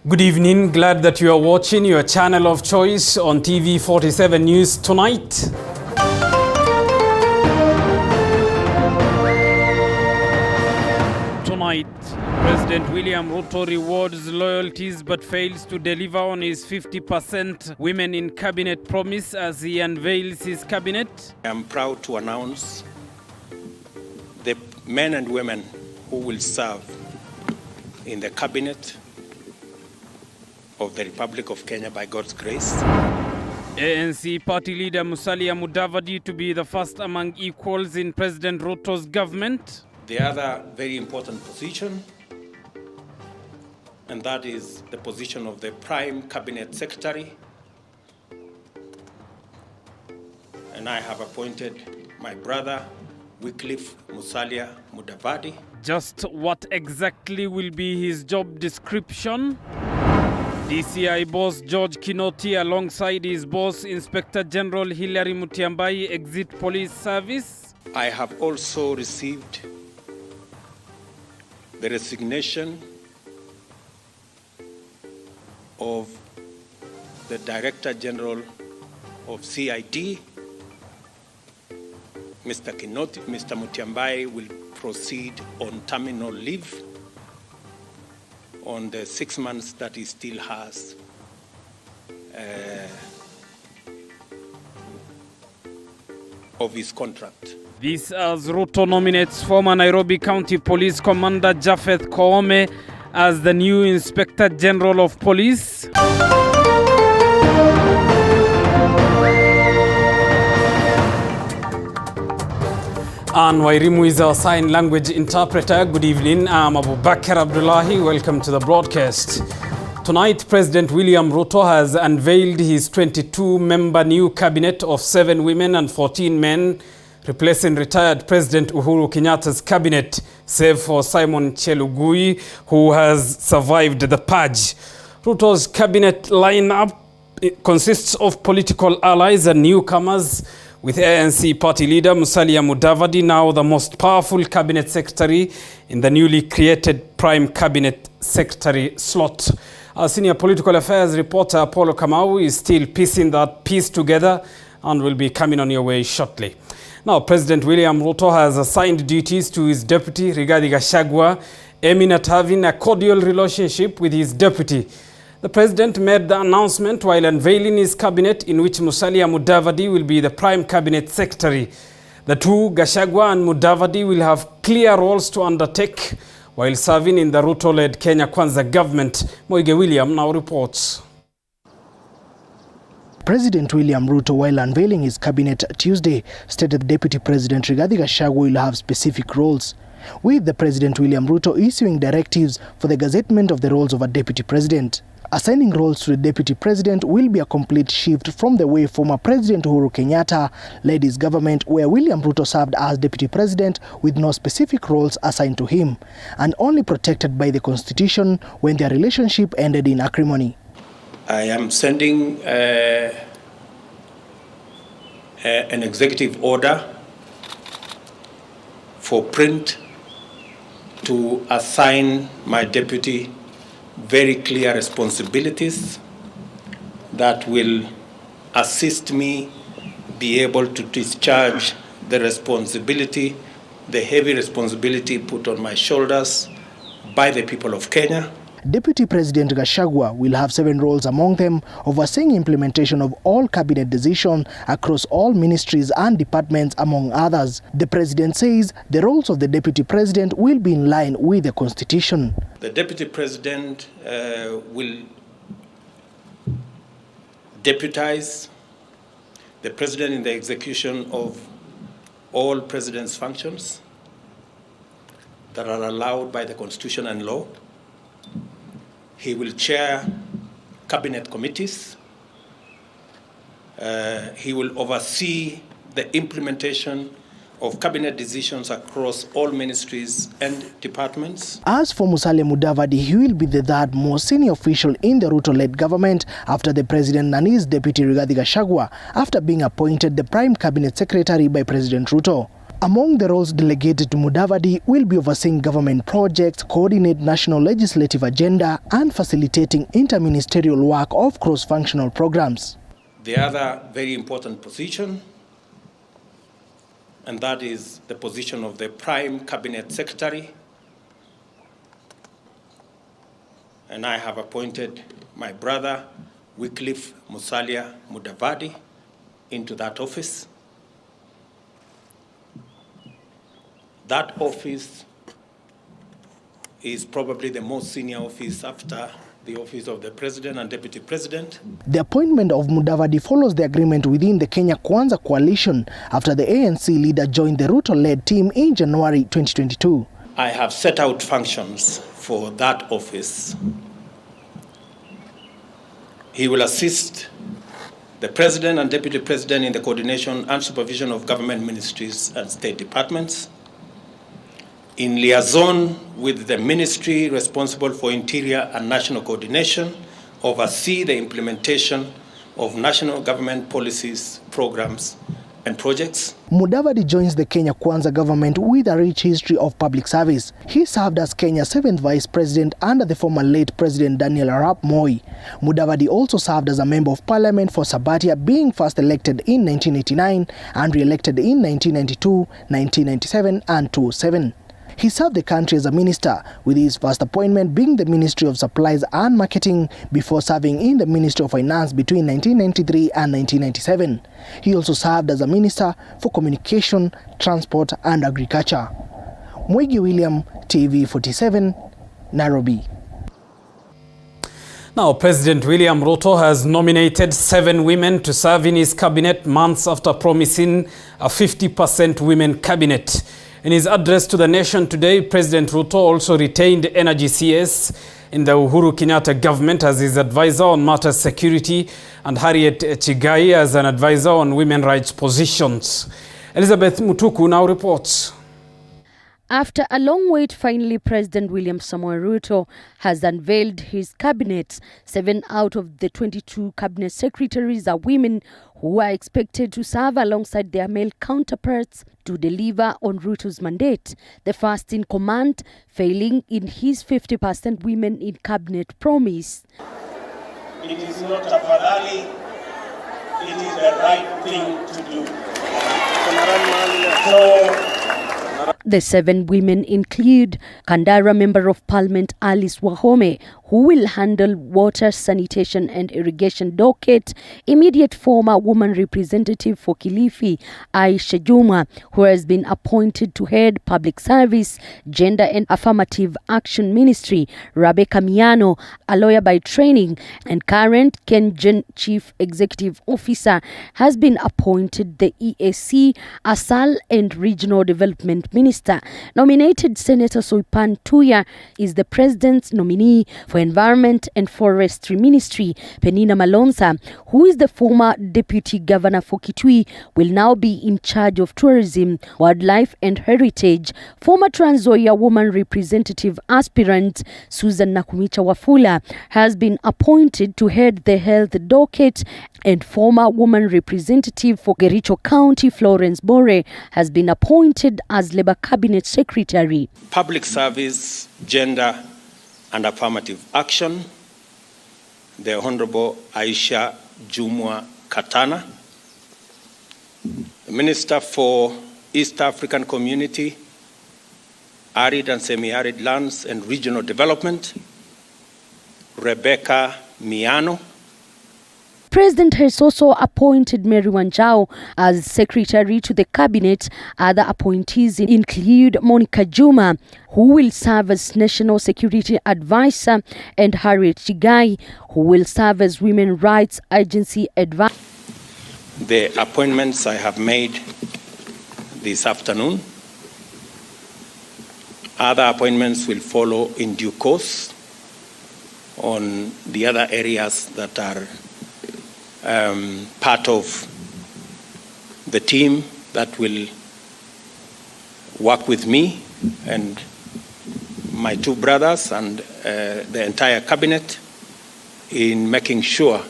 Good evening, glad that you are watching your channel of choice on TV47 News tonight. Tonight, President William Ruto rewards loyalties but fails to deliver on his 50% women in cabinet promise as he unveils his cabinet. I am proud to announce the men and women who will serve in the cabinet of the Republic of Kenya by God's grace. ANC party leader Musalia Mudavadi to be the first among equals in President Ruto's government. The other very important position, and that is the position of the Prime Cabinet Secretary. And I have appointed my brother, Wycliffe Musalia Mudavadi. Just what exactly will be his job description? DCI boss George Kinoti alongside his boss Inspector General Hilary Mutyambai exit police service. I have also received the resignation of the Director General of CID. Mr. Kinoti, Mr. Mutyambai will proceed on terminal leave on the 6 months that he still has of his contract. This as Ruto nominates former Nairobi County Police Commander Japheth Koome as the new Inspector General of Police. And Wairimu is our sign language interpreter. Good evening, I'm Abubakar Abdullahi. Welcome to the broadcast. Tonight, President William Ruto has unveiled his 22-member new cabinet of 7 women and 14 men, replacing retired President Uhuru Kenyatta's cabinet, save for Simon Chelugui, who has survived the purge. Ruto's cabinet lineup consists of political allies and newcomers, with ANC party leader Musalia Mudavadi now the most powerful cabinet secretary in the newly created Prime Cabinet Secretary slot. Our senior political affairs reporter Paul Gicheru is still piecing that piece together and will be coming on your way shortly. Now, President William Ruto has assigned duties to his deputy Rigathi Gachagua, aiming at having a cordial relationship with his deputy. The president made the announcement while unveiling his cabinet, in which Musalia Mudavadi will be the Prime Cabinet Secretary. The two, Gachagua and Mudavadi, will have clear roles to undertake while serving in the Ruto-led Kenya Kwanza government. Moige William now reports. President William Ruto, while unveiling his cabinet Tuesday, stated Deputy President Rigathi Gachagua will have specific roles, with the President William Ruto issuing directives for the gazettement of the roles of a Deputy President. Assigning roles to the Deputy President will be a complete shift from the way former President Uhuru Kenyatta led his government, where William Ruto served as Deputy President with no specific roles assigned to him, and only protected by the Constitution when their relationship ended in acrimony. I am sending an executive order for print to assign my deputy very clear responsibilities that will assist me be able to discharge the responsibility, the heavy responsibility put on my shoulders by the people of Kenya. Deputy President Gachagua will have 7 roles, among them overseeing implementation of all cabinet decisions across all ministries and departments, among others. The president says the roles of the deputy president will be in line with the constitution. The deputy president will deputize the president in the execution of all president's functions that are allowed by the constitution and law. He will chair cabinet committees. He will oversee the implementation of cabinet decisions across all ministries and departments. As for Musalia Mudavadi, he will be the third most senior official in the Ruto-led government after the president and his deputy Rigathi Gachagua, after being appointed the Prime Cabinet Secretary by President Ruto. Among the roles delegated to Mudavadi will be overseeing government projects, coordinate national legislative agenda, and facilitating interministerial work of cross-functional programs. The other very important position, and that is the position of the Prime Cabinet Secretary. And I have appointed my brother, Wycliffe Musalia Mudavadi, into that office. That office is probably the most senior office after the office of the President and Deputy President. The appointment of Mudavadi follows the agreement within the Kenya Kwanza coalition after the ANC leader joined the Ruto-led team in January 2022. I have set out functions for that office. He will assist the President and Deputy President in the coordination and supervision of government ministries and state departments, in liaison with the ministry responsible for interior and national coordination, oversee the implementation of national government policies, programs, and projects. Mudavadi joins the Kenya Kwanza government with a rich history of public service. He served as Kenya's 7th Vice President under the former late President Daniel Arap Moi. Mudavadi also served as a Member of Parliament for Sabatia, being first elected in 1989 and re-elected in 1992, 1997 and 2007. He served the country as a minister, with his first appointment being the Ministry of Supplies and Marketing before serving in the Ministry of Finance between 1993 and 1997. He also served as a Minister for Communication, Transport and Agriculture. Mwigi William, TV47, Nairobi. Now, President William Ruto has nominated 7 women to serve in his cabinet months after promising a 50% women cabinet. In his address to the nation today, President Ruto also retained Energy CS in the Uhuru Kenyatta government as his advisor on matters security and Harriet Chigai as an advisor on women rights positions. Elizabeth Mutuku now reports. After a long wait, finally President William Samoei Ruto has unveiled his cabinet. 7 out of the 22 cabinet secretaries are women who are expected to serve alongside their male counterparts to deliver on Ruto's mandate. The first in command failing in his 50% women in cabinet promise. It is not a parallel, it is the right thing to do. The 7 women include Kandara Member of Parliament Alice Wahome, who will handle water, sanitation and irrigation docket, immediate former woman representative for Kilifi, Aisha Juma, who has been appointed to head Public Service, Gender and Affirmative Action Ministry, Rebecca Miano, a lawyer by training and current Kengen Chief Executive Officer, has been appointed the EAC, Asal and Regional Development Minister. Nominated Senator Soipan Tuya is the President's nominee for Environment and Forestry Ministry. Penina Malonza, who is the former Deputy Governor for Kitui, will now be in charge of tourism, wildlife and heritage. Former Trans Nzoia woman representative aspirant Susan Nakumicha Wafula has been appointed to head the health docket, and former woman representative for Kericho County Florence Bore has been appointed as Labour Cabinet Secretary. Public Service, Gender and Affirmative Action, the Honorable Aisha Jumwa Katana. The Minister for East African Community, Arid and Semi-Arid Lands and Regional Development, Rebecca Miano. President has also appointed Mary Wanjao as secretary to the cabinet. Other appointees include Monica Juma, who will serve as National Security Advisor, and Harriet Chigai, who will serve as Women Rights Agency Advisor. The appointments I have made this afternoon. Other appointments will follow in due course on the other areas that are part of the team that will work with me and my 2 brothers and the entire cabinet in making sure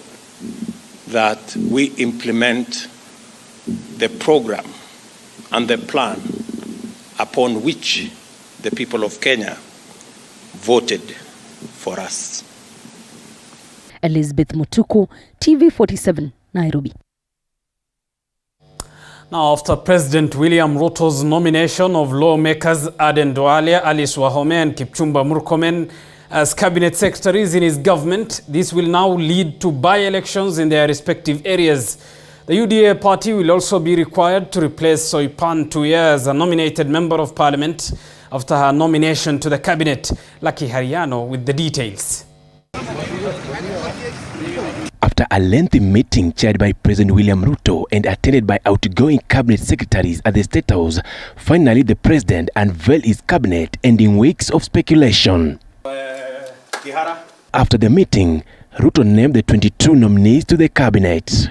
that we implement the program and the plan upon which the people of Kenya voted for us. Elizabeth Mutuku, TV47, Nairobi. Now, after President William Ruto's nomination of lawmakers Aden Duale, Alice Wahome and Kipchumba Murkomen as cabinet secretaries in his government, this will now lead to by-elections in their respective areas. The UDA party will also be required to replace Soipan Tuya as a nominated member of parliament after her nomination to the cabinet. Lucky Hariano with the details. After a lengthy meeting chaired by President William Ruto and attended by outgoing cabinet secretaries at the State House, finally the president unveiled his cabinet, ending weeks of speculation. After the meeting, Ruto named the 22 nominees to the cabinet.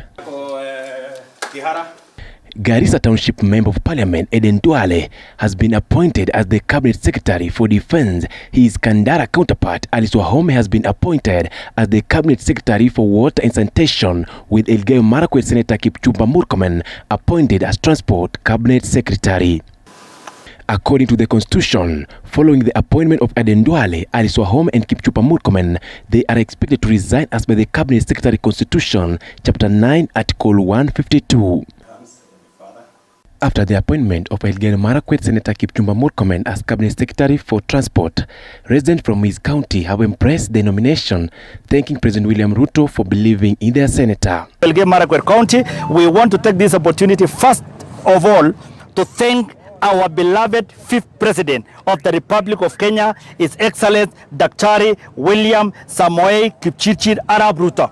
Garissa Township Member of Parliament Aden Duale has been appointed as the Cabinet Secretary for Defense. His Kandara counterpart Alice Wahome has been appointed as the Cabinet Secretary for Water and Sanitation, with Elgeyo Marakwet Senator Kipchumba Murkomen appointed as Transport Cabinet Secretary. According to the Constitution, following the appointment of Aden Duale, Alice Wahome and Kipchumba Murkomen, they are expected to resign as per the Cabinet Secretary Constitution, Chapter 9, Article 152. After the appointment of Elgeyo Marakwet Senator Kipchumba Murkomen as Cabinet Secretary for Transport, residents from his county have embraced the nomination, thanking President William Ruto for believing in their senator. Elgeyo Marakwet County, we want to take this opportunity first of all to thank our beloved 5th President of the Republic of Kenya, His Excellency Daktari William Samoei Kipchirchir Arap Ruto,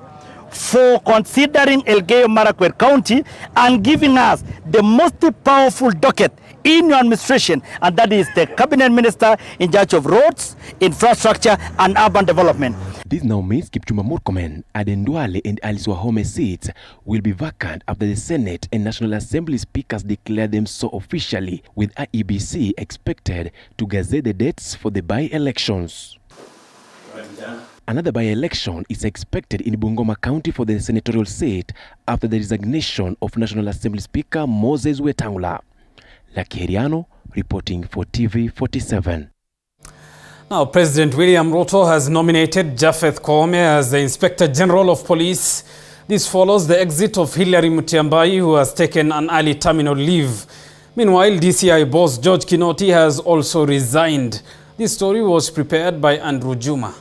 for considering Elgeyo Marakwet County and giving us the most powerful docket in your administration, and that is the Cabinet Minister in charge of roads, infrastructure and urban development. This now means Kipchumba Murkomen, Aden Duale and Alice Wahome seats will be vacant after the Senate and National Assembly speakers declare them so officially, with IEBC expected to gazette the dates for the by-elections. Another by-election is expected in Bungoma County for the senatorial seat after the resignation of National Assembly Speaker Moses Wetangula. Lucky Hariano reporting for TV47. Now, President William Ruto has nominated Japheth Koome as the Inspector General of Police. This follows the exit of Hilary Mutyambai, who has taken an early terminal leave. Meanwhile, DCI boss George Kinoti has also resigned. This story was prepared by Andrew Juma.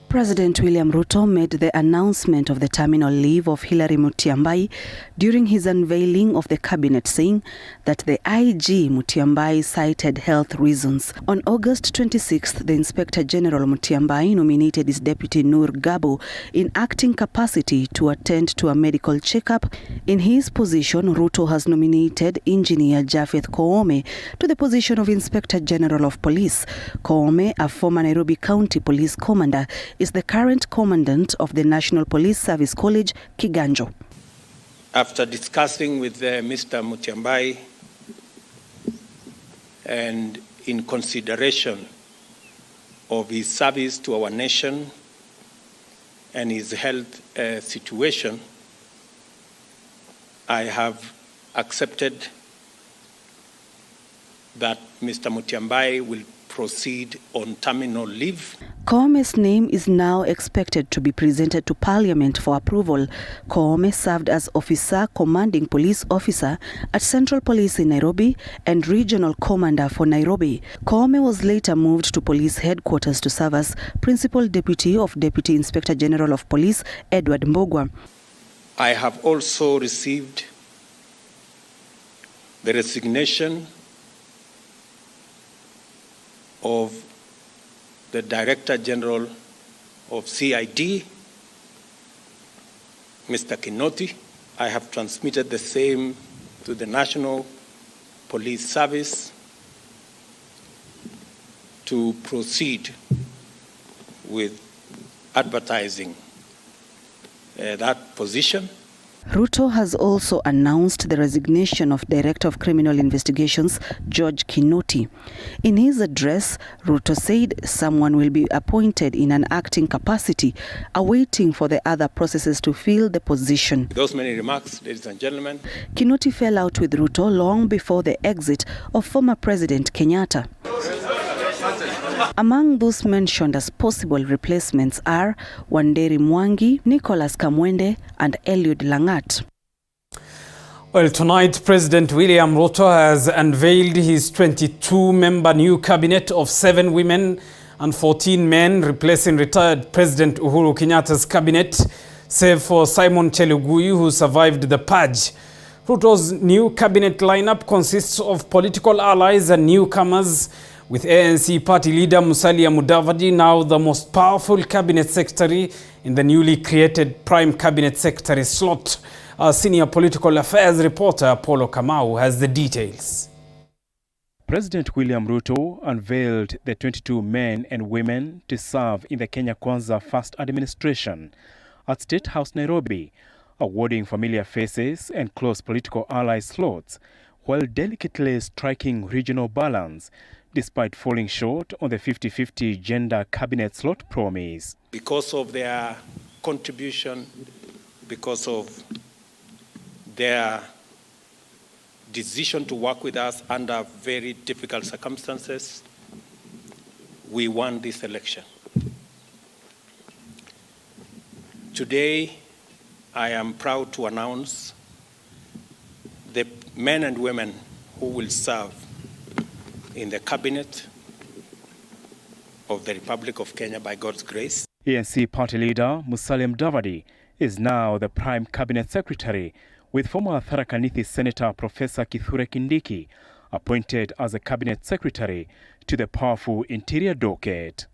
President William Ruto made the announcement of the terminal leave of Hilary Mutyambai during his unveiling of the cabinet, saying that the IG Mutyambai cited health reasons. On August 26th, the Inspector General Mutyambai nominated his deputy Nur Gabu in acting capacity to attend to a medical checkup. In his position, Ruto has nominated Engineer Japheth Koome to the position of Inspector General of Police. Koome, a former Nairobi County Police Commander, is the current commandant of the National Police Service College, Kiganjo. After discussing with Mr. Mutyambai and in consideration of his service to our nation and his health situation, I have accepted that Mr. Mutyambai will proceed on terminal leave. Koome's name is now expected to be presented to Parliament for approval. Koome served as Officer Commanding Police Officer at Central Police in Nairobi and Regional Commander for Nairobi. Koome was later moved to Police Headquarters to serve as Principal Deputy of Deputy Inspector General of Police Edward Mbogwa. I have also received the resignation of the Director General of CID, Mr. Kinoti. I have transmitted the same to the National Police Service to proceed with advertising that position. Ruto has also announced the resignation of Director of Criminal Investigations, George Kinoti. In his address, Ruto said someone will be appointed in an acting capacity, awaiting for the other processes to fill the position. With those many remarks, ladies and gentlemen. Kinoti fell out with Ruto long before the exit of former President Kenyatta. Among those mentioned as possible replacements are Wanderi Mwangi, Nicholas Kamwende, and Eliud Langat. Well, tonight, President William Ruto has unveiled his 22-member new cabinet of 7 women and 14 men, replacing retired President Uhuru Kenyatta's cabinet, save for Simon Chelugui, who survived the purge. Ruto's new cabinet lineup consists of political allies and newcomers, with ANC party leader Musalia Mudavadi now the most powerful cabinet secretary in the newly created prime cabinet secretary slot. Our senior political affairs reporter Paulo Kamau has the details. President William Ruto unveiled the 22 men and women to serve in the Kenya Kwanza First Administration at State House, Nairobi, awarding familiar faces and close political ally slots while delicately striking regional balance, despite falling short on the 50-50 gender cabinet slot promise. Because of their contribution, because of their decision to work with us under very difficult circumstances, we won this election. Today, I am proud to announce the men and women who will serve in the cabinet of the Republic of Kenya by God's grace. ANC party leader Musalia Mudavadi is now the prime cabinet secretary, with former Tharaka Nithi Senator Professor Kithure Kindiki appointed as a cabinet secretary to the powerful interior docket.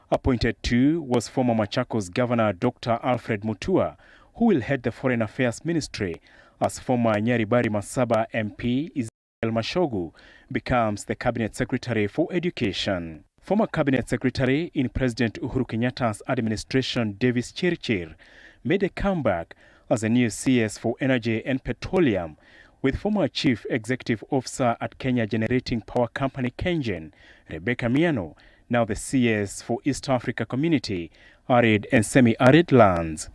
Appointed too was former Machakos Governor Dr. Alfred Mutua, who will head the Foreign Affairs Ministry, as former Nyaribari Masaba MP Israel Mashogu becomes the Cabinet Secretary for Education. Former Cabinet Secretary in President Uhuru Kenyatta's administration, Davis Chirchir, made a comeback as a new CS for Energy and Petroleum, with former Chief Executive Officer at Kenya Generating Power Company Kengen, Rebecca Miano, now the CS for East Africa Community, Arid and Semi-Arid Lands.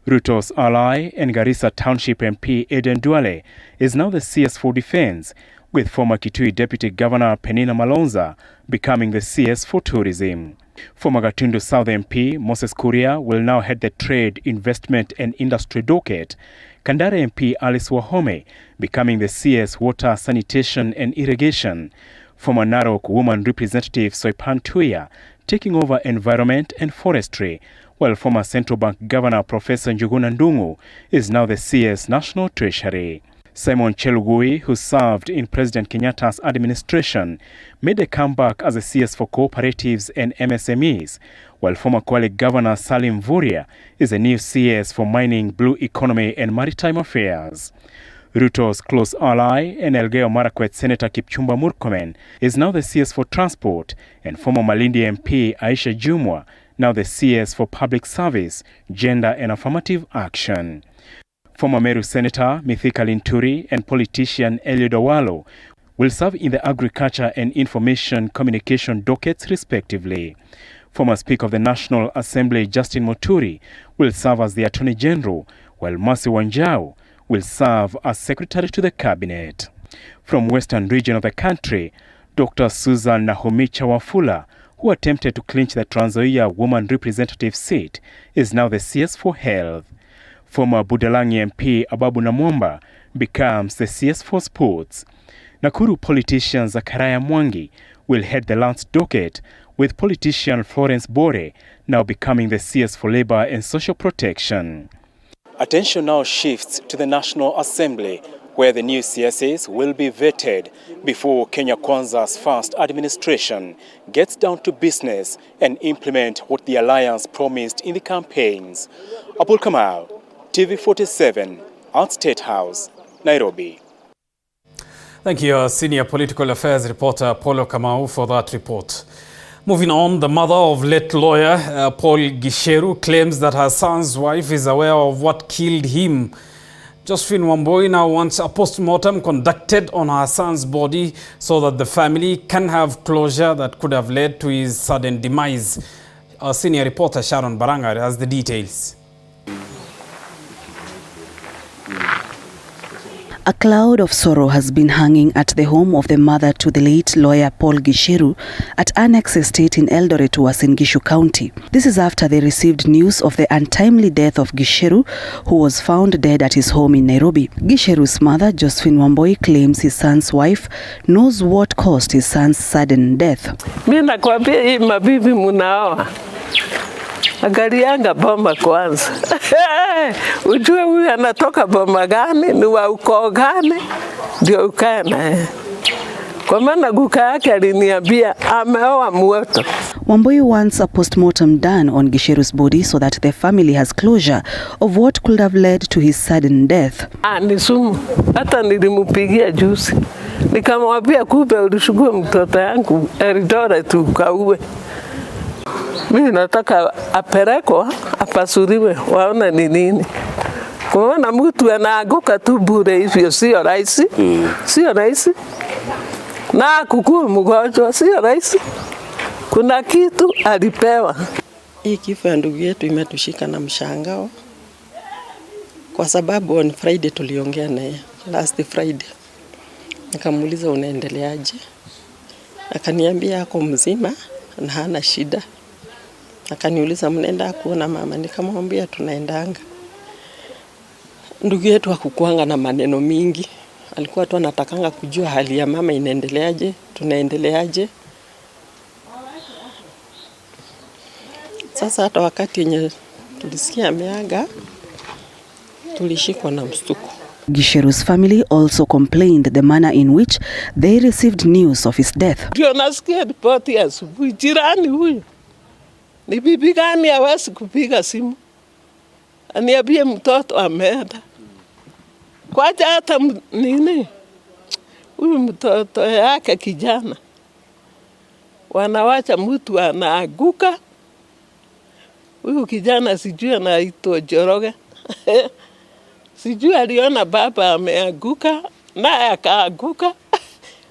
Ruto's ally and Garissa Township MP Eden Duale is now the CS for Defense, with former Kitui Deputy Governor Penina Malonza becoming the CS for Tourism. Former Gatundu South MP Moses Kuria will now head the Trade, Investment and Industry docket, Kandara MP Alice Wahome becoming the CS Water, Sanitation and Irrigation, former Narok Woman Representative Soipan Tuya taking over Environment and Forestry, while former Central Bank Governor Professor Njuguna Ndung'u is now the CS National Treasury. Simon Chelugui, who served in President Kenyatta's administration, made a comeback as a CS for cooperatives and MSMEs, while former Kwale Governor Salim Vuria is a new CS for mining, blue economy and maritime affairs. Ruto's close ally and Elgeyo Marakwet Senator Kipchumba Murkomen is now the CS for transport, and former Malindi MP Aisha Jumwa now the CS for Public Service, Gender and Affirmative Action. Former Meru Senator Mithika Linturi and politician Eliud Owalo will serve in the Agriculture and Information Communication dockets respectively. Former Speaker of the National Assembly Justin Muturi will serve as the Attorney General, while Mercy Wanjau will serve as Secretary to the Cabinet. From Western region of the country, Dr. Susan Nahomicha Wafula, who attempted to clinch the Trans Nzoia Woman Representative seat, is now the CS for Health. Former Budalangi MP Ababu Namwamba becomes the CS for Sports. Nakuru politician Zachariah Mwangi will head the Lands docket, with politician Florence Bore now becoming the CS for Labor and Social Protection. Attention now shifts to the National Assembly, where the new CSAs will be vetted before Kenya Kwanza's first administration gets down to business and implement what the alliance promised in the campaigns. Abul Kamal, TV47, at State House, Nairobi. Thank you, Senior Political Affairs reporter Paulo Kamau, for that report. Moving on, the mother of late lawyer Paul Gicheru claims that her son's wife is aware of what killed him Josephine Wamboi now wants a post-mortem conducted on her son's body so that the family can have closure that could have led to his sudden demise. Our senior reporter Sharon Baranga has the details. A cloud of sorrow has been hanging at the home of the mother to the late lawyer Paul Gicheru at Annex Estate in Eldoret, Uasin Gishu County. This is after they received news of the untimely death of Gicheru, who was found dead at his home in Nairobi. Gicheru's mother, Josephine Wamboi, claims his son's wife knows what caused his son's sudden death. Mimi nakwambia hii mabibi munaoa. Angalianga boma kwanza. Ujue huyu anatoka boma gani, ni wa ukoo gani, ndio ukae naye. Kwa maana guka yake aliniambia ameoa mwoto. Wamboi wants a post-mortem done on Gicheru's body so that the family has closure of what could have led to his sudden death. Ni sumu. Hata nilimupigia juzi. Nikamwambia kumbe ulishukua mtoto yangu Eldoret ukauwe. Mimi nataka apelekwa apasuriwe waone ni nini. Kuona mtu anaanguka tu bure hivyo sio rahisi. Sio rahisi. Na kukua mgonjwa sio rahisi. Kuna kitu alipewa. Hii kifo ya ndugu yetu imetushika na mshangao. Kwa sababu on Friday tuliongea naye. Last Friday. Nikamuuliza unaendeleaje? Akaniambia ako mzima na hana shida. Akaniuliza mnaenda kuona mama, nikamwambia tunaendanga. Ndugu yetu hakukuanga na maneno mingi. Alikuwa tu anatakanga kujua hali ya mama inaendeleaje, tunaendeleaje. Sasa hata wakati yenye tulisikia ameaga, tulishikwa na mshtuko. Gicheru's family also complained the manner in which they received news of his death. Ndio nasikia ripoti ya asubuhi, jirani huyu. Ni bibi gani hawezi kupiga simu? Aniambie mtoto ameenda. Kwaja hata nini? Huyu mtoto yake kijana. Wanawacha mtu anaaguka. Huyu kijana sijui anaitwa Joroge. Sijui aliona baba ameaguka naye akaaguka.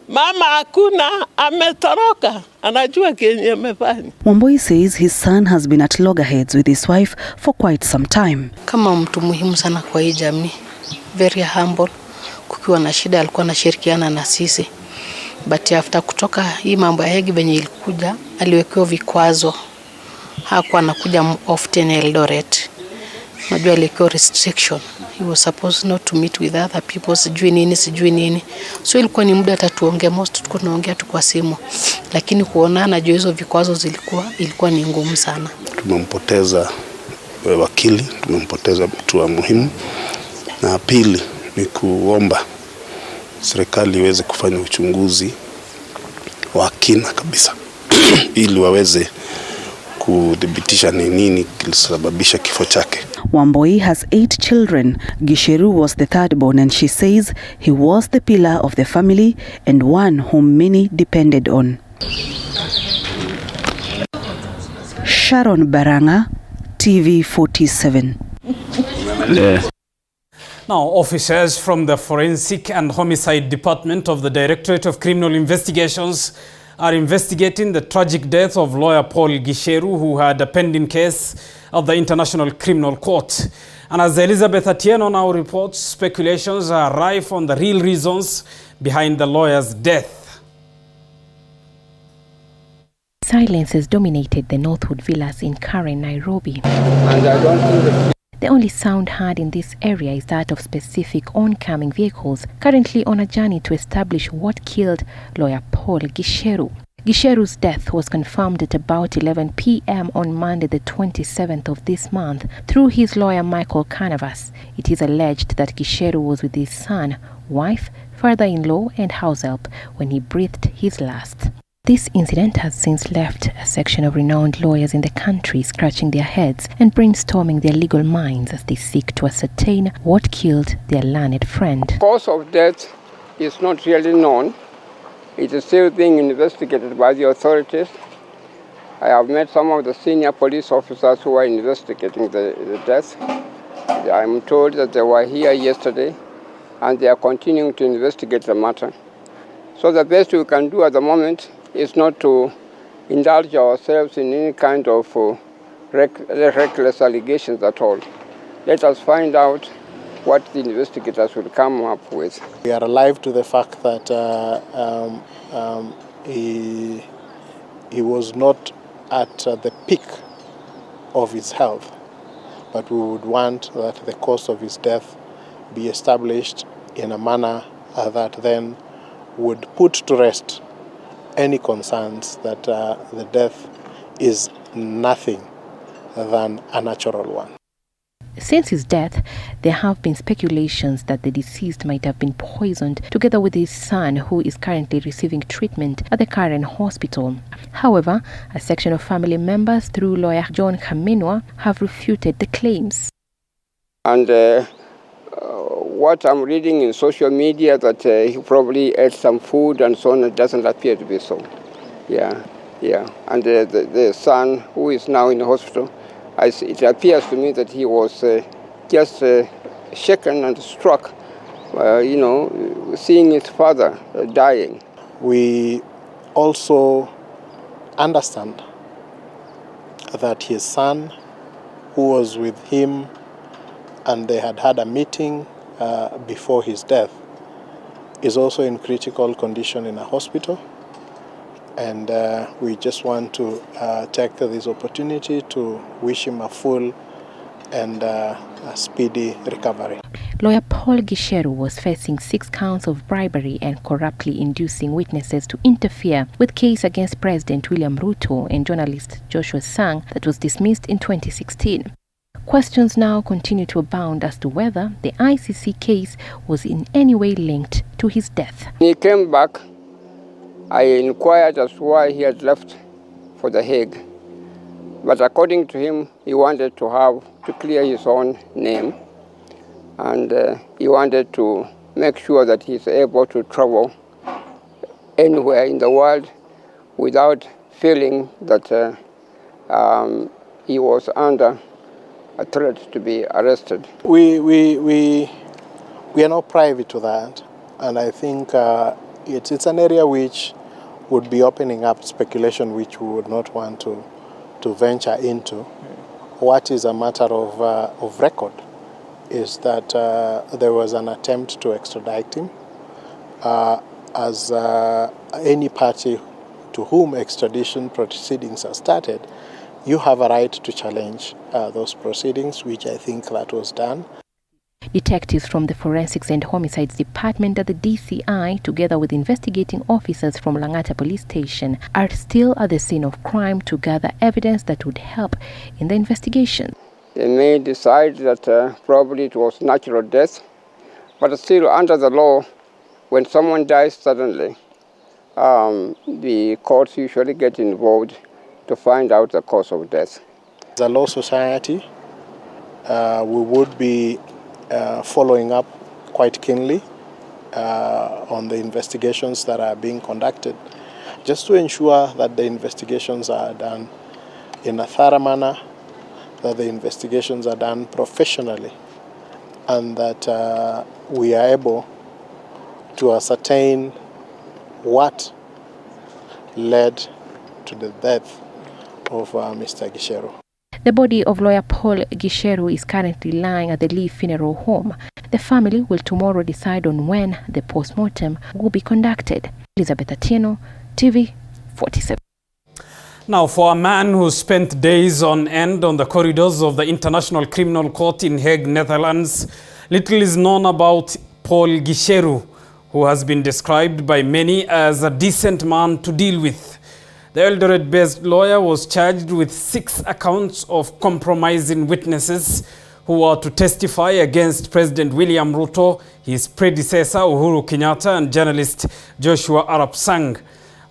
Mama hakuna ametoroka. Anajua kenye amefanya. Wamboi says his son has been at loggerheads with his wife for quite some time. Kama mtu muhimu sana kwa hii jamii. Very humble. Kukiwa na shida alikuwa anashirikiana na sisi. But after kutoka hii mambo ya hegi venye ilikuja, aliwekewa vikwazo. Hakuwa anakuja often Eldoret. Najua aliwekewa restriction. He was supposed not to meet with other people, sijui nini. So ilikuwa ni muda tatuongea, most tulikuwa tunaongea tu kwa simu. Lakini kuonana juu hizo vikwazo ilikuwa ni ngumu sana. Tumempoteza wakili, tumempoteza mtu wa muhimu. Na pili ni kuomba serikali iweze kufanya uchunguzi wa kina kabisa ili waweze kudhibitisha ni nini kilisababisha kifo chake. Wamboi has 8 children. Gicheru was the third born and she says he was the pillar of the family and one whom many depended on. Sharon Baranga, TV 47. Now, officers from the Forensic and Homicide Department of the Directorate of Criminal Investigations are investigating the tragic death of lawyer Paul Gicheru, who had a pending case at the International Criminal Court. And as Elizabeth Atieno now reports, speculations are rife on the real reasons behind the lawyer's death. Silence has dominated the Northwood Villas in Karen, Nairobi. The only sound heard in this area is that of specific oncoming vehicles currently on a journey to establish what killed lawyer Paul Gicheru. Gicheru's death was confirmed at about 11 p.m. on Monday the 27th of this month through his lawyer Michael Canavas. It is alleged that Gicheru was with his son, wife, father-in-law and house help when he breathed his last. This incident has since left a section of renowned lawyers in the country scratching their heads and brainstorming their legal minds as they seek to ascertain what killed their learned friend. The cause of death is not really known. It is still being investigated by the authorities. I have met some of the senior police officers who are investigating the death. I'm told that they were here yesterday and they are continuing to investigate the matter. So the best we can do at the moment is not to indulge ourselves in any kind of reckless allegations at all. Let us find out what the investigators will come up with. We are alive to the fact that he was not at the peak of his health, but we would want that the cause of his death be established in a manner that then would put to rest any concerns that the death is nothing than a natural one. Since his death, there have been speculations that the deceased might have been poisoned together with his son, who is currently receiving treatment at the Karen hospital. However, a section of family members, through lawyer John Kamenwa, have refuted the claims. And what I'm reading in social media, that he probably ate some food and so on, it doesn't appear to be so. Yeah. And the son, who is now in the hospital, it appears to me that he was just shaken and struck, seeing his father dying. We also understand that his son, who was with him and they had had a meeting before his death, is also in critical condition in a hospital. And we just want to take this opportunity to wish him a full and a speedy recovery. Lawyer Paul Gicheru was facing 6 counts of bribery and corruptly inducing witnesses to interfere with case against President William Ruto and journalist Joshua Sang that was dismissed in 2016. Questions now continue to abound as to whether the ICC case was in any way linked to his death. He came back. I inquired as to why he had left for The Hague. But according to him, he wanted to clear his own name, and he wanted to make sure that he's able to travel anywhere in the world without feeling that he was under a threat to be arrested. We are not privy to that, and I think it's an area which would be opening up speculation which we would not want to venture into. What is a matter of record is that there was an attempt to extradite him. As any party to whom extradition proceedings are started, you have a right to challenge those proceedings, which I think that was done. Detectives from the Forensics and Homicides Department at the DCI, together with investigating officers from Langata Police Station, are still at the scene of crime to gather evidence that would help in the investigation. They may decide that probably it was natural death, but still under the law, when someone dies suddenly, the courts usually get involved to find out the cause of death. As a law society, we would be following up quite keenly on the investigations that are being conducted, just to ensure that the investigations are done in a thorough manner, that the investigations are done professionally, and that we are able to ascertain what led to the death of Mr. Gicheru. The body of lawyer Paul Gicheru is currently lying at the Lee Funeral Home. The family will tomorrow decide on when the post-mortem will be conducted. Elizabeth Atieno, TV 47. Now, for a man who spent days on end on the corridors of the International Criminal Court in Hague, Netherlands, little is known about Paul Gicheru, who has been described by many as a decent man to deal with. The Eldoret-based lawyer was charged with 6 accounts of compromising witnesses who are to testify against President William Ruto, his predecessor Uhuru Kenyatta, and journalist Joshua Arap Sang.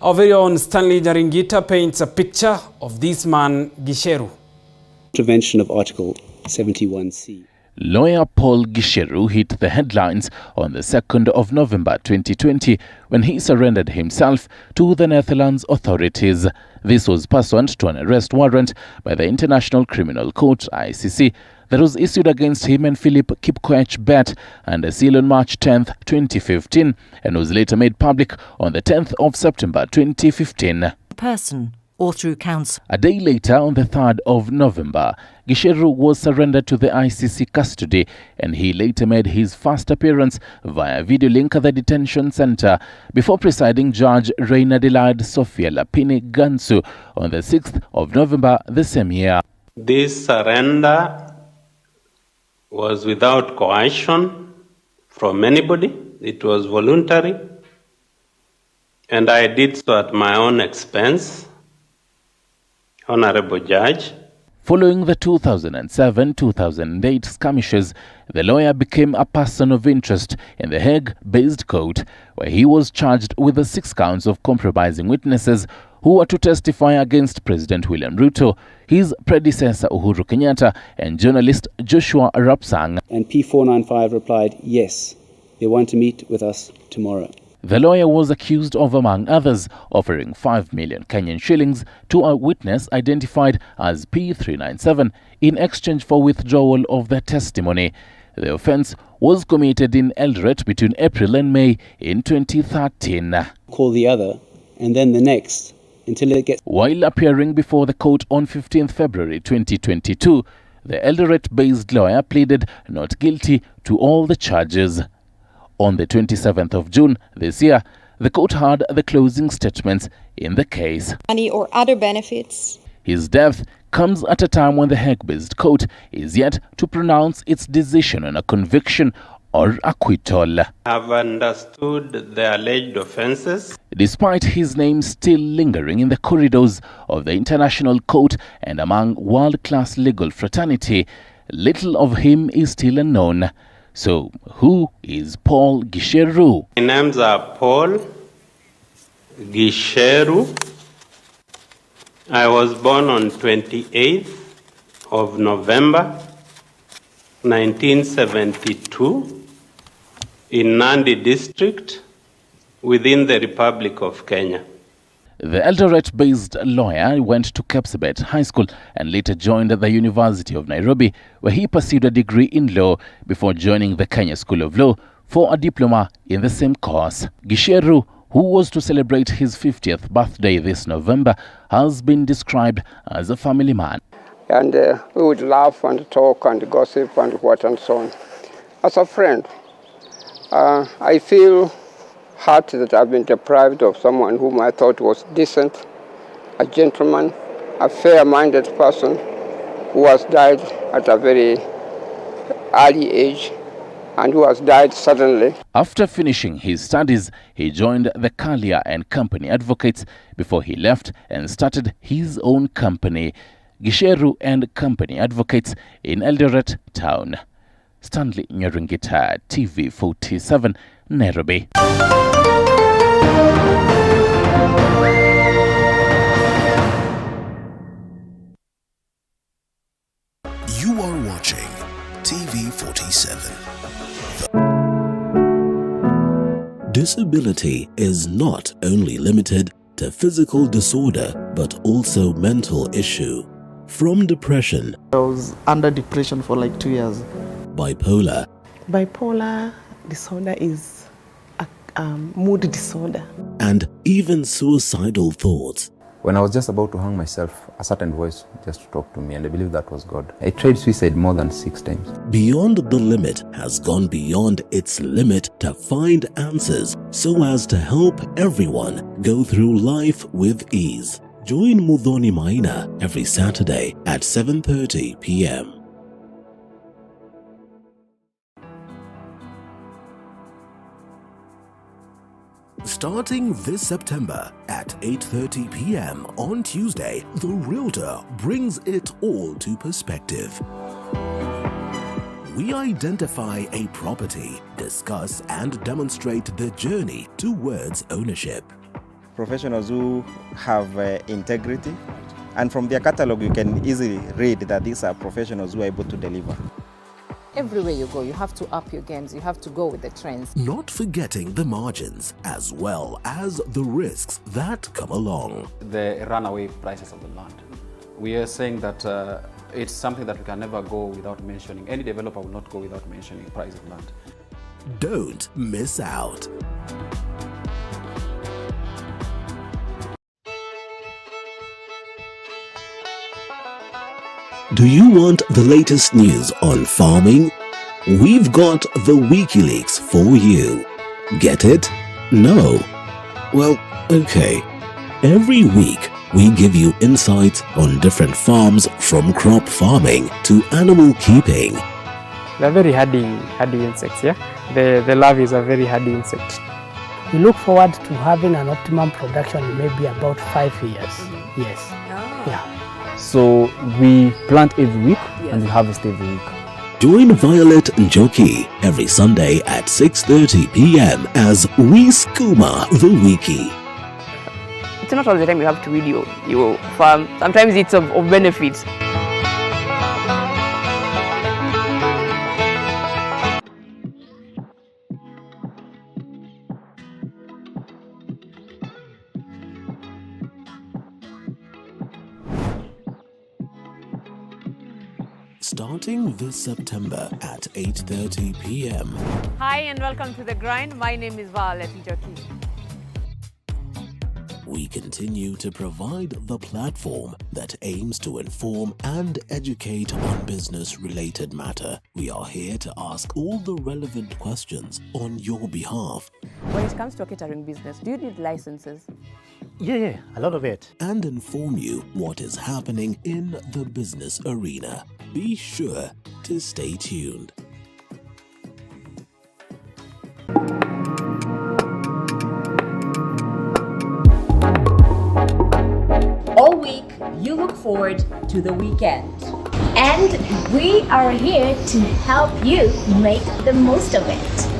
Our very own Stanley Nyaringita paints a picture of this man, Gicheru. Intervention of Article 71C. Lawyer Paul Gicheru hit the headlines on the 2nd of November 2020 when he surrendered himself to the Netherlands authorities. This was pursuant to an arrest warrant by the International Criminal Court, ICC, that was issued against him and Philip Kipkoech Bet under seal on March 10th, 2015, and was later made public on the 10th of September 2015. Person or through counsel. A day later, on the 3rd of November, Gicheru was surrendered to the ICC custody, and he later made his first appearance via video link at the detention center before presiding Judge Reina Delad Sophia Lapini Gansu on the 6th of November the same year. This surrender was without coercion from anybody. It was voluntary, and I did so at my own expense. Honorable Judge. Following the 2007-2008 skirmishes, the lawyer became a person of interest in the Hague-based court, where he was charged with the 6 counts of compromising witnesses who were to testify against President William Ruto, his predecessor Uhuru Kenyatta, and journalist Joshua Rapsang. And P495 replied, yes, they want to meet with us tomorrow. The lawyer was accused of, among others, offering 5 million Kenyan shillings to a witness identified as P397 in exchange for withdrawal of their testimony. The offence was committed in Eldoret between April and May in 2013. Call the other and then the next until it gets... While appearing before the court on 15th February 2022, the Eldoret-based lawyer pleaded not guilty to all the charges. On the 27th of June this year, the court heard the closing statements in the case. Money or other benefits. His death comes at a time when the Hague-based court is yet to pronounce its decision on a conviction or acquittal. Have understood the alleged offences. Despite his name still lingering in the corridors of the International Court and among world-class legal fraternity, little of him is still unknown. So, who is Paul Gicheru? My names are Paul Gicheru. I was born on 28th of November 1972 in Nandi district within the Republic of Kenya. The Eldoret-based lawyer went to Kapsabet High School and later joined the University of Nairobi, where he pursued a degree in law before joining the Kenya School of Law for a diploma in the same course. Gicheru, who was to celebrate his 50th birthday this November, has been described as a family man. And we would laugh and talk and gossip and what and so on. As a friend, I feel hurt that I've been deprived of someone whom I thought was decent, a gentleman, a fair-minded person who has died at a very early age and who has died suddenly. After finishing his studies, he joined the Kalia and Company Advocates before he left and started his own company, Gicheru and Company Advocates, in Eldoret town. Stanley Nyaringita, TV 47, Nairobi. You are watching TV 47. Disability is not only limited to physical disorder, but also mental issue. From depression. I was under depression for like 2 years. Bipolar. Bipolar disorder is a mood disorder. And even suicidal thoughts. When I was just about to hang myself, a certain voice just talked to me, and I believe that was God. I tried suicide more than 6 times. Beyond the Limit has gone beyond its limit to find answers so as to help everyone go through life with ease. Join Muthoni Maina every Saturday at 7:30 p.m. Starting this September at 8:30 p.m. on Tuesday, The Realtor brings it all to perspective. We identify a property, discuss and demonstrate the journey towards ownership. Professionals who have integrity, and from their catalog you can easily read that these are professionals who are able to deliver. Everywhere you go, you have to up your games, you have to go with the trends. Not forgetting the margins as well as the risks that come along. The runaway prices of the land. We are saying that it's something that we can never go without mentioning. Any developer will not go without mentioning price of land. Don't miss out. Do you want the latest news on farming? We've got the WikiLeaks for you. Get it? No? Well, okay. Every week, we give you insights on different farms, from crop farming to animal keeping. They're very hardy insects, yeah? The larvae is a very hardy insect. We look forward to having an optimum production in maybe about 5 years. Yes. Yeah. So we plant every week and we harvest every week. Join Violet Njoki every Sunday at 6:30 p.m. as we skooma the wiki. It's not all the time you have to read your farm. Sometimes it's of benefit. Starting this September at 8:30 p.m. Hi and welcome to The Grind. My name is Violet Njoki. We continue to provide the platform that aims to inform and educate on business-related matter. We are here to ask all the relevant questions on your behalf. When it comes to a catering business, do you need licenses? Yeah, a lot of it. And inform you what is happening in the business arena. Be sure to stay tuned. All week, you look forward to the weekend. And we are here to help you make the most of it.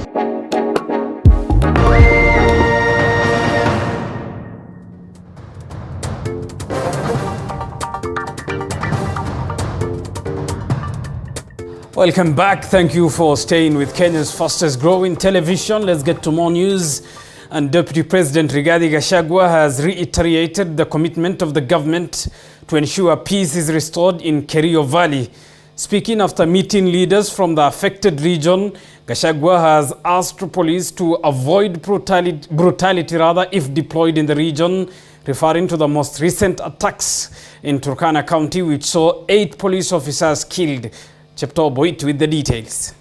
Welcome back. Thank you for staying with Kenya's fastest growing television. Let's get to more news. And Deputy President Rigathi Gachagua has reiterated the commitment of the government to ensure peace is restored in Kerio Valley. Speaking after meeting leaders from the affected region, Gachagua has asked police to avoid brutality if deployed in the region, referring to the most recent attacks in Turkana County, which saw 8 police officers killed. Chepto Boit with the details.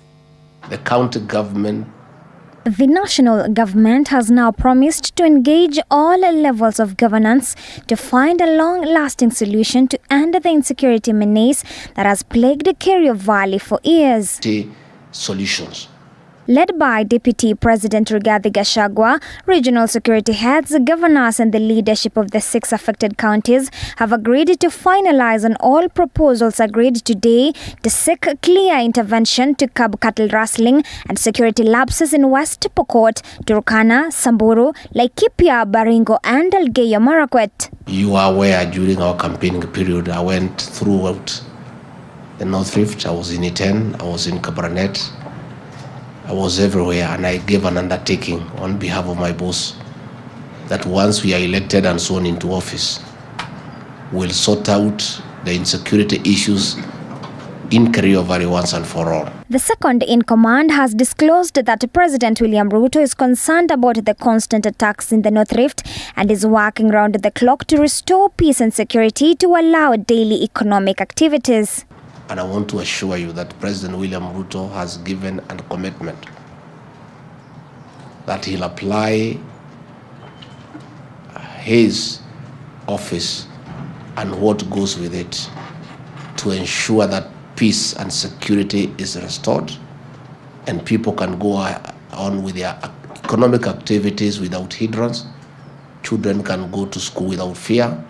The county government. The national government has now promised to engage all levels of governance to find a long-lasting solution to end the insecurity menace that has plagued the Kerio Valley for years. Solutions. Led by Deputy President Rigathi Gachagua, regional security heads, governors and the leadership of the 6 affected counties have agreed to finalize on all proposals agreed today to seek clear intervention to curb cattle rustling and security lapses in West Pokot, Turkana, Samburu, Laikipia, Baringo and Elgeyo Marakwet. You are aware during our campaigning period, I went throughout the North Rift. I was in Iten, I was in Kabarnet. I was everywhere, and I gave an undertaking on behalf of my boss that once we are elected and sworn into office, we'll sort out the insecurity issues in Kerio Valley once and for all. The second in command has disclosed that President William Ruto is concerned about the constant attacks in the North Rift and is working round the clock to restore peace and security to allow daily economic activities. And I want to assure you that President William Ruto has given a commitment that he'll apply his office and what goes with it to ensure that peace and security is restored and people can go on with their economic activities without hindrance. Children can go to school without fear.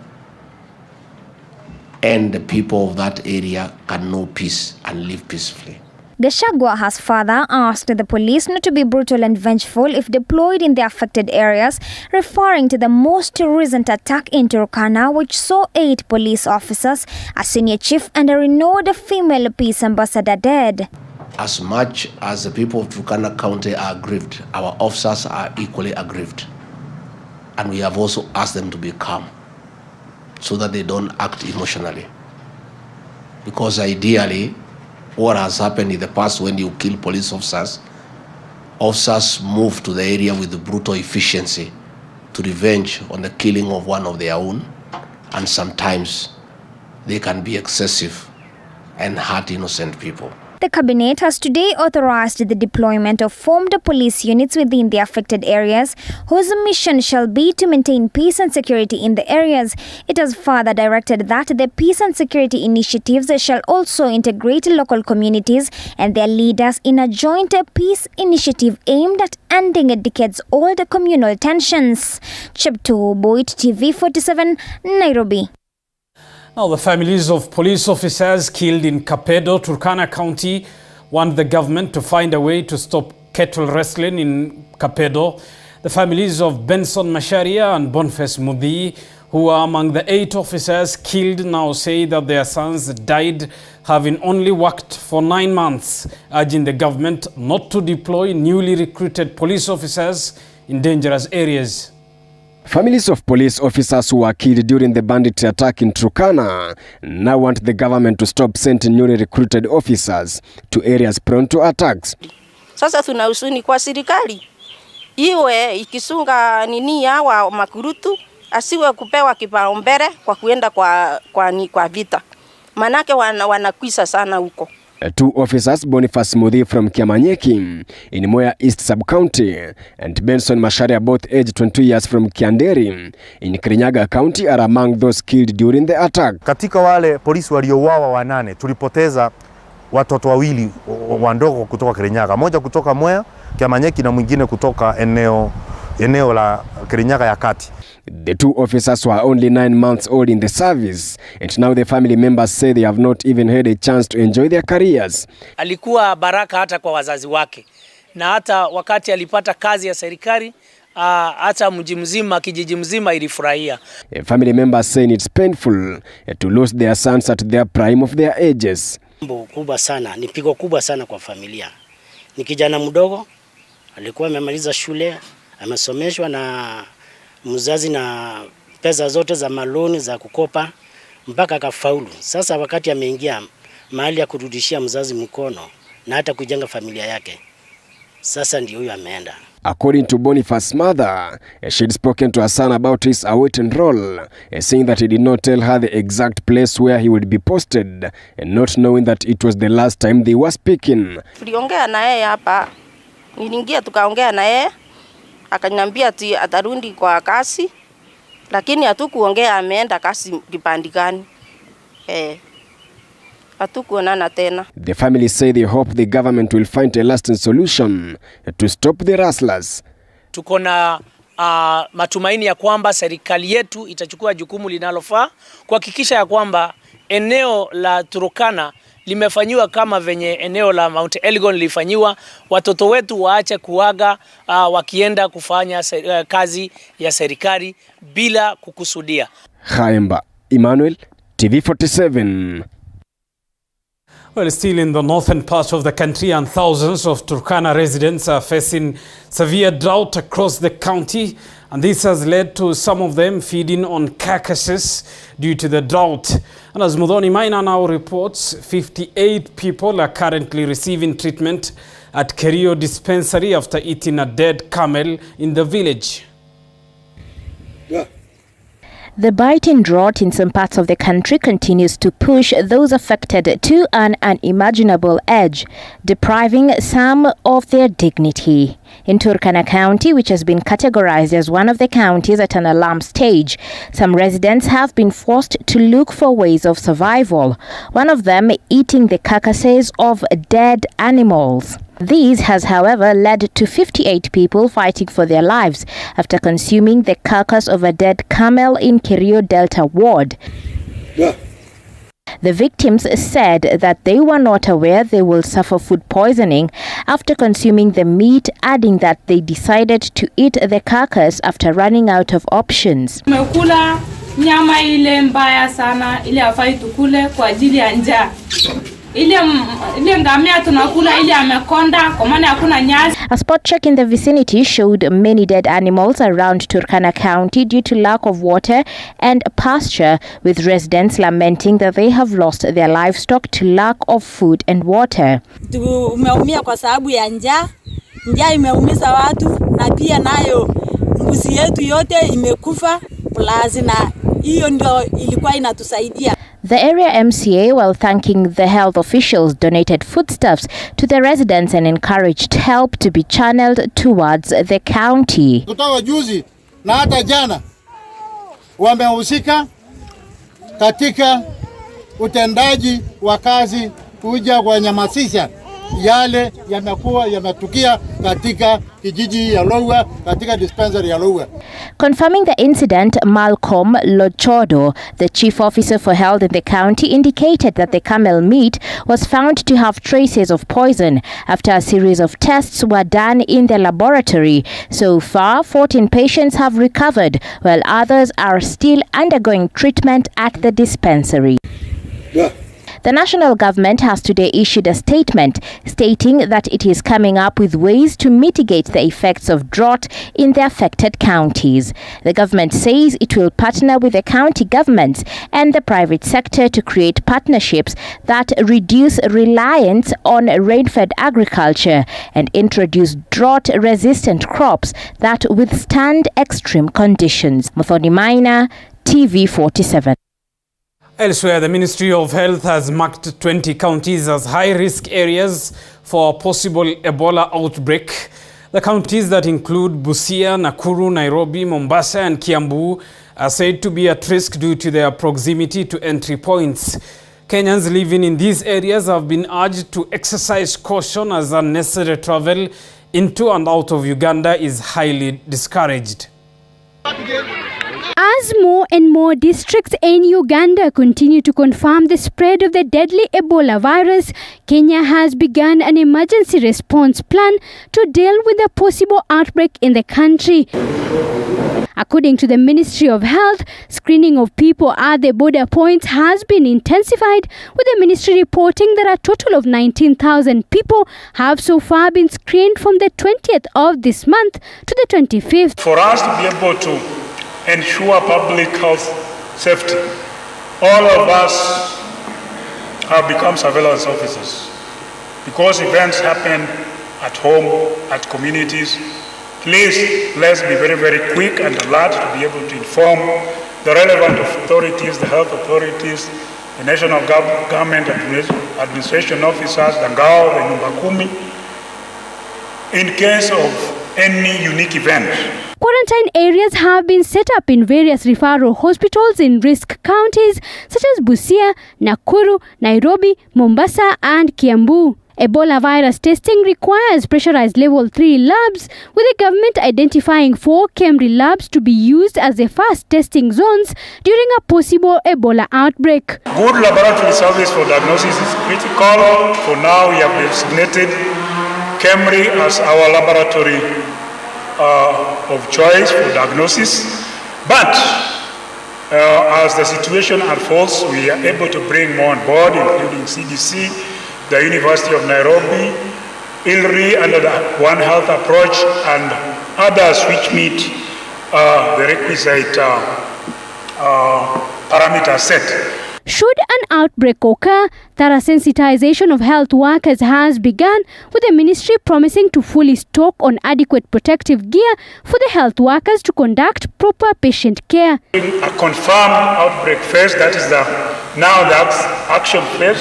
And the people of that area can know peace and live peacefully. Gachagua has further asked the police not to be brutal and vengeful if deployed in the affected areas, referring to the most recent attack in Turkana, which saw 8 police officers, a senior chief and a renowned female peace ambassador dead. As much as the people of Turkana County are aggrieved, our officers are equally aggrieved. And we have also asked them to be calm, so that they don't act emotionally. because ideally what has happened in the past when you kill police officers move to the area with the brutal efficiency to revenge on the killing of one of their own, and sometimes they can be excessive and hurt innocent people. The Cabinet has today authorized the deployment of formed police units within the affected areas, whose mission shall be to maintain peace and security in the areas. It has further directed that the peace and security initiatives shall also integrate local communities and their leaders in a joint peace initiative aimed at ending decades-old communal tensions. Chepto Boit, TV 47, Nairobi. Now, the families of police officers killed in Kapedo, Turkana County, want the government to find a way to stop cattle rustling in Kapedo. The families of Benson Masharia and Boniface Mudhi, who are among the 8 officers killed, now say that their sons died having only worked for 9 months, urging the government not to deploy newly recruited police officers in dangerous areas. Families of police officers who were killed during the bandit attack in Turkana now want the government to stop sending newly recruited officers to areas prone to attacks. Sasa tunahusuni kwa serikali iwe ikisunga nini wa makurutu asiwe kupewa kipaumbele kwa kuenda kwa vita, manake wanakwisa sana huko. 2 officers, Boniface Mudhi from Kiamanyeki in Moya East Sub-County and Benson Masharia, both aged 22 years, from Kianderi in Kirinyaga County, are among those killed during the attack. Katika wale polisi waliouawa 8, tulipoteza watoto 2 wandogo kutoka Kirinyaga, moja kutoka Moya Kiamanyeki na mwingine kutoka eneo la Kirinyaga ya kati. The 2 officers were only 9 months old in the service, and now the family members say they have not even had a chance to enjoy their careers. Alikuwa baraka hata kwa wazazi wake, na hata wakati alipata kazi ya serikali, hata mji mzima, kijiji mzima ilifurahia. Family members saying it's painful to lose their sons at their prime of their ages. Kubwa sana, ni pigo kubwa sana kwa familia. Ni kijana mdogo, alikuwa amemaliza shule, amesomeshwa na mzazi na pesa zote za maloni za kukopa mpaka akafaulu. Sasa wakati ameingia mahali ya kurudishia mzazi mkono na hata kujenga familia yake, sasa ndio huyo ameenda. According to Boniface's mother, she had spoken to her son about his awaiting role, saying that he did not tell her the exact place where he would be posted, and not knowing that it was the last time they were speaking. Tuliongea na yeye hapa, nilingia tukaongea na yeye, akaniambia ati atarundi kwa kasi, lakini hatukuongea ameenda kasi kipandi gani. Hatukuonana tena. The family say they hope the government will find a lasting solution to stop the rustlers. Tuko na matumaini ya kwamba serikali yetu itachukua jukumu linalofaa kuhakikisha ya kwamba eneo la Turkana limefanyiwa kama venye eneo la Mount Elgon lilifanyiwa. Watoto wetu waache kuaga wakienda kufanya kazi ya serikali bila kukusudia. Khaemba Emmanuel, TV 47. Well, still in the northern part of the country, and thousands of Turkana residents are facing severe drought across the county, and this has led to some of them feeding on carcasses due to the drought. And as Mudhoni Maina now reports, 58 people are currently receiving treatment at Kerio dispensary after eating a dead camel in the village. The biting drought in some parts of the country continues to push those affected to an unimaginable edge, depriving some of their dignity. In Turkana County, which has been categorized as one of the counties at an alarm stage, some residents have been forced to look for ways of survival, one of them eating the carcasses of dead animals. This has, however, led to 58 people fighting for their lives after consuming the carcass of a dead camel in Kerio Delta Ward. The victims said that they were not aware they will suffer food poisoning after consuming the meat, adding that they decided to eat the carcass after running out of options. Tumekula nyama ile mbaya sana, ile hafai tukule kwa ajili ya njaa. A spot check in the vicinity showed many dead animals around Turkana County due to lack of water and pasture, with residents lamenting that they have lost their livestock to lack of food and water. Tumeumia kwa sababu ya njaa. Njaa imeumiza watu na pia nayo mbuzi yetu yote imekufa plus na hiyo ndio ilikuwa inatusaidia. The area MCA, while thanking the health officials, donated foodstuffs to the residents and encouraged help to be channeled towards the county. Kutoka juzi na hata jana wamehusika katika utendaji wa kazi kuja kuhamasisha yale yamekuwa yametukia katika kijiji ya Lower, katika dispensary ya Lower. Confirming the incident, Malcolm Lochodo, the chief officer for health in the county, indicated that the camel meat was found to have traces of poison after a series of tests were done in the laboratory. So far, 14 patients have recovered, while others are still undergoing treatment at the dispensary. The national government has today issued a statement stating that it is coming up with ways to mitigate the effects of drought in the affected counties. The government says it will partner with the county governments and the private sector to create partnerships that reduce reliance on rain-fed agriculture and introduce drought-resistant crops that withstand extreme conditions. Muthoni Maina, TV47. Elsewhere, the Ministry of Health has marked 20 counties as high-risk areas for a possible Ebola outbreak. The counties that include Busia, Nakuru, Nairobi, Mombasa and Kiambu are said to be at risk due to their proximity to entry points. Kenyans living in these areas have been urged to exercise caution as unnecessary travel into and out of Uganda is highly discouraged. As more and more districts in Uganda continue to confirm the spread of the deadly Ebola virus, Kenya has begun an emergency response plan to deal with the possible outbreak in the country. According to the Ministry of Health, screening of people at the border points has been intensified, with the ministry reporting that a total of 19,000 people have so far been screened from the 20th of this month to the 25th. For us to be able to ensure public health safety, all of us have become surveillance officers. Because events happen at home, at communities, please, let's be very, very quick and alert to be able to inform the relevant authorities, the health authorities, the national government administration officers, the Ngao, the Nyumba Kumi, in case of any unique event. Quarantine areas have been set up in various referral hospitals in risk counties such as Busia, Nakuru, Nairobi, Mombasa and Kiambu. Ebola virus testing requires pressurized level 3 labs, with the government identifying 4 Kemri labs to be used as the first testing zones during a possible Ebola outbreak. Good laboratory service for diagnosis is critical. For now, we have designated Kemri as our laboratory of choice for diagnosis. But as the situation unfolds, we are able to bring more on board, including CDC, the University of Nairobi, ILRI under the One Health approach, and others which meet the requisite parameter set. Should an outbreak occur, thorough sensitization of health workers has begun, with the ministry promising to fully stock on adequate protective gear for the health workers to conduct proper patient care. A confirmed outbreak phase, that is now the action phase,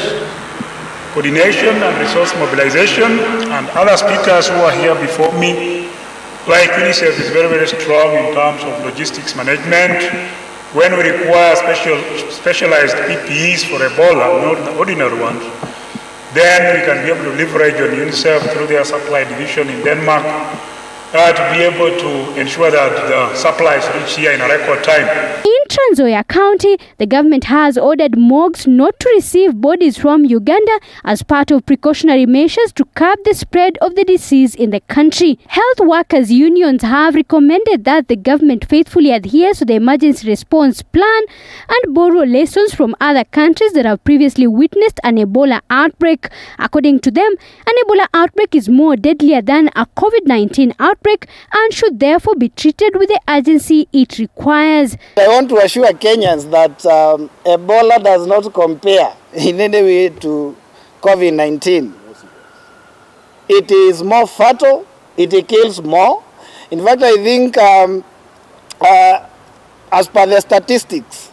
coordination and resource mobilization, and other speakers who are here before me, like UNICEF is very, very strong in terms of logistics management. When we require specialized PPEs for Ebola, not the ordinary ones, then we can be able to leverage on UNICEF through their supply division in Denmark to be able to ensure that the supplies reach here in a record time. In Trans Nzoia County, the government has ordered morgues not to receive bodies from Uganda as part of precautionary measures to curb the spread of the disease in the country. Health workers' unions have recommended that the government faithfully adheres to the emergency response plan and borrow lessons from other countries that have previously witnessed an Ebola outbreak. According to them, an Ebola outbreak is more deadlier than a COVID-19 outbreak and should therefore be treated with the urgency it requires. I want to assure Kenyans that Ebola does not compare in any way to COVID-19. It is more fatal, it kills more. In fact, I think as per the statistics,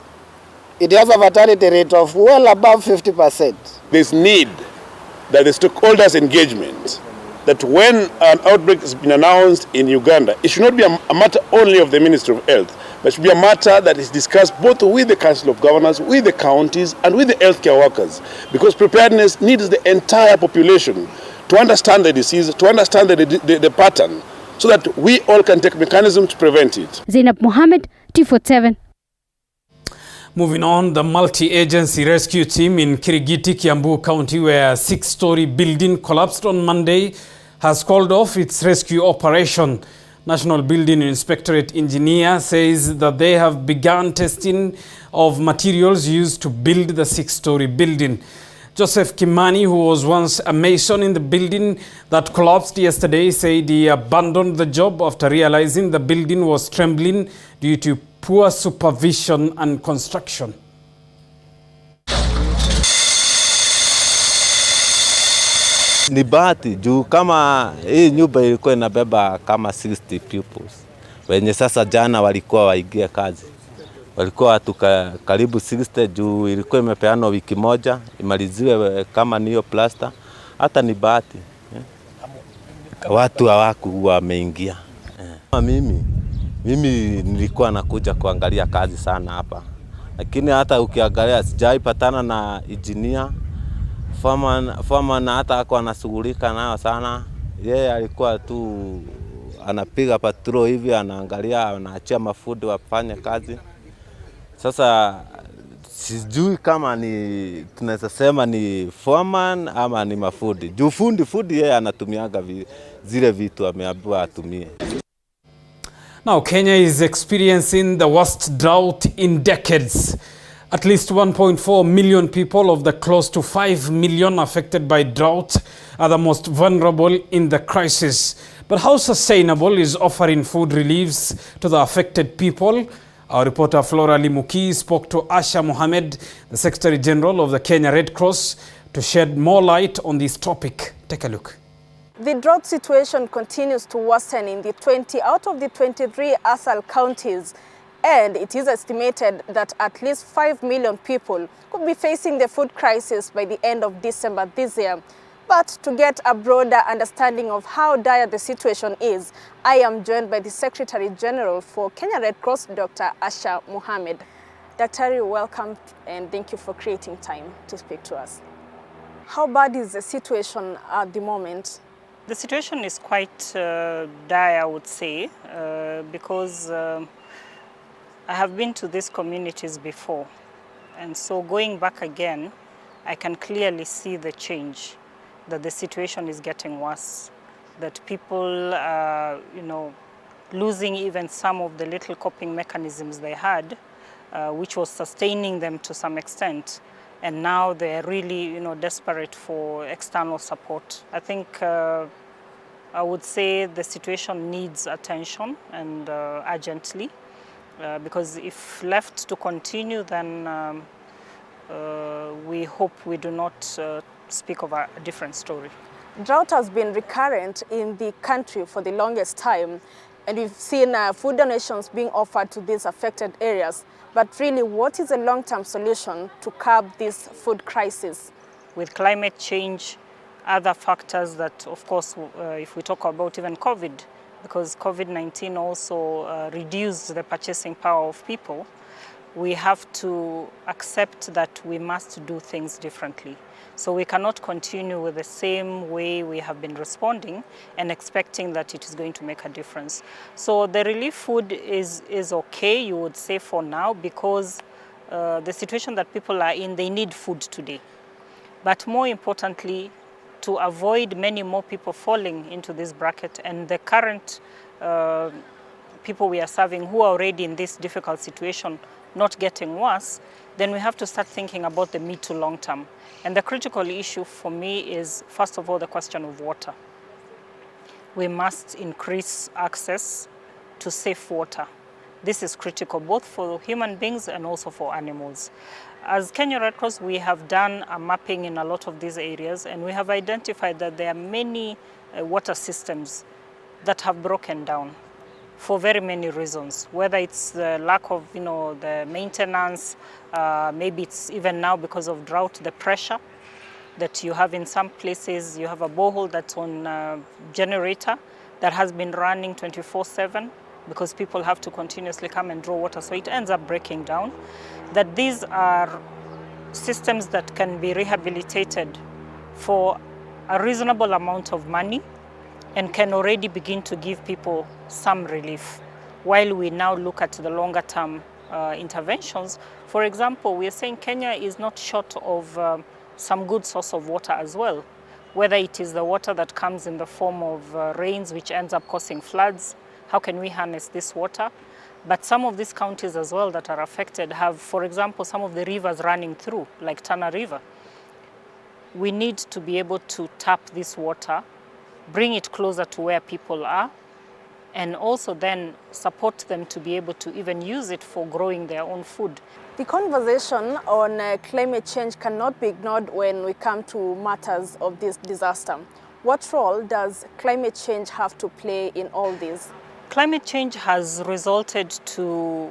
it has a fatality rate of well above 50%. There's need that the stakeholders' engagement, that when an outbreak has been announced in Uganda, it should not be a matter only of the Ministry of Health, but it should be a matter that is discussed both with the Council of Governors, with the counties, and with the healthcare workers, because preparedness needs the entire population to understand the disease, to understand the pattern, so that we all can take mechanisms to prevent it. Zainab Mohammed, T47. Moving on, the multi-agency rescue team in Kirigiti, Kiambu County, where a 6-story building collapsed on Monday, has called off its rescue operation. National Building Inspectorate engineer says that they have begun testing of materials used to build the 6-story building. Joseph Kimani, who was once a mason in the building that collapsed yesterday, said he abandoned the job after realizing the building was trembling due to poor supervision and construction. Ni bahati juu kama hii nyumba ilikuwa inabeba kama 60 pupils. Wenye sasa jana walikuwa waingia kazi. Walikuwa watu karibu 60 juu ilikuwa imepeanwa wiki moja imaliziwe kama niyo plaster. Hata ni bahati. Watu hawakuwa wameingia. Mimi nilikuwa nakuja kuangalia kazi sana hapa. Lakini hata ukiangalia sijaipatana na engineer. Foreman hata hakuwa anashughulika nayo sana. Yeye alikuwa tu anapiga patrol hivi, anaangalia, anaachia mafundi wafanye kazi. Sasa sijui kama ni tunaweza sema ni foreman ama ni mafundi. Juu fundi yeye anatumiaga zile vitu ameambiwa atumie. Now, Kenya is experiencing the worst drought in decades. At least 1.4 million people of the close to 5 million affected by drought are the most vulnerable in the crisis. But how sustainable is offering food reliefs to the affected people? Our reporter Flora Limuki spoke to Asha Mohamed, the Secretary General of the Kenya Red Cross, to shed more light on this topic. Take a look. The drought situation continues to worsen in the 20 out of the 23 ASAL counties, and it is estimated that at least 5 million people could be facing the food crisis by the end of December this year. But to get a broader understanding of how dire the situation is, I am joined by the Secretary General for Kenya Red Cross, Dr. Asha Mohamed. Dr. welcome and thank you for creating time to speak to us. How bad is the situation at the moment? The situation is quite dire, I would say, because I have been to these communities before, and so going back again, I can clearly see the change, that the situation is getting worse, that people are, losing even some of the little coping mechanisms they had, which was sustaining them to some extent, and now they're really, desperate for external support. I think I would say the situation needs attention and urgently. Because if left to continue, then we hope we do not speak of a different story. Drought has been recurrent in the country for the longest time, and we've seen food donations being offered to these affected areas. But really, what is a long-term solution to curb this food crisis? With climate change, other factors that, of course, if we talk about even COVID, because COVID-19 also reduced the purchasing power of people. we have to accept that we must do things differently. So we cannot continue with the same way we have been responding and expecting that it is going to make a difference. So the relief food is okay, you would say, for now, because the situation that people are in, they need food today. But more importantly, to avoid many more people falling into this bracket and the current people we are serving who are already in this difficult situation not getting worse, then we have to start thinking about the mid to long term. And the critical issue for me is, first of all, the question of water. We must increase access to safe water. This is critical both for human beings and also for animals. As Kenya Red Cross, we have done a mapping in a lot of these areas, and we have identified that there are many water systems that have broken down for very many reasons, whether it's the lack of the maintenance, maybe it's even now because of drought, the pressure that you have in some places. You have a borehole that's on a generator that has been running 24/7 because people have to continuously come and draw water, so it ends up breaking down. That these are systems that can be rehabilitated for a reasonable amount of money and can already begin to give people some relief, while we now look at the longer term interventions. For example, we are saying Kenya is not short of some good source of water as well, whether it is the water that comes in the form of rains, which ends up causing floods. How can we harness this water? But some of these counties as well that are affected have, for example, some of the rivers running through, like Tana River. We need to be able to tap this water, bring it closer to where people are, and also then support them to be able to even use it for growing their own food. The conversation on climate change cannot be ignored when we come to matters of this disaster. What role does climate change have to play in all this? Climate change has resulted to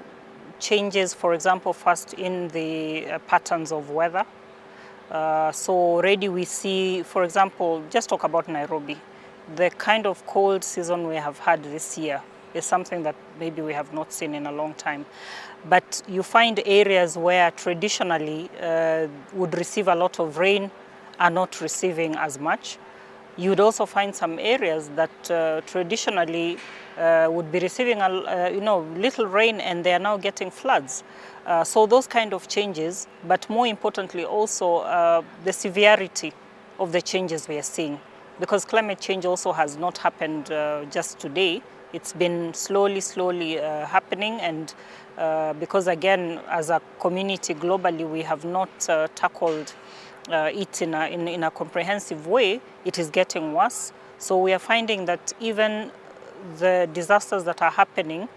changes, for example, first in the patterns of weather. So already we see, for example, just talk about Nairobi. The kind of cold season we have had this year is something that maybe we have not seen in a long time. But you find areas where traditionally would receive a lot of rain are not receiving as much. You'd also find some areas that traditionally would be receiving little rain, and they are now getting floods. So those kind of changes, but more importantly also the severity of the changes we are seeing. Because climate change also has not happened just today. It's been slowly happening, and because again, as a community globally, we have not tackled it in a comprehensive way, it is getting worse. So we are finding that even the disasters that are happening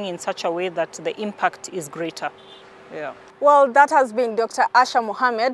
in such a way that the impact is greater. Yeah. Well, that has been Dr. Asha Mohammed,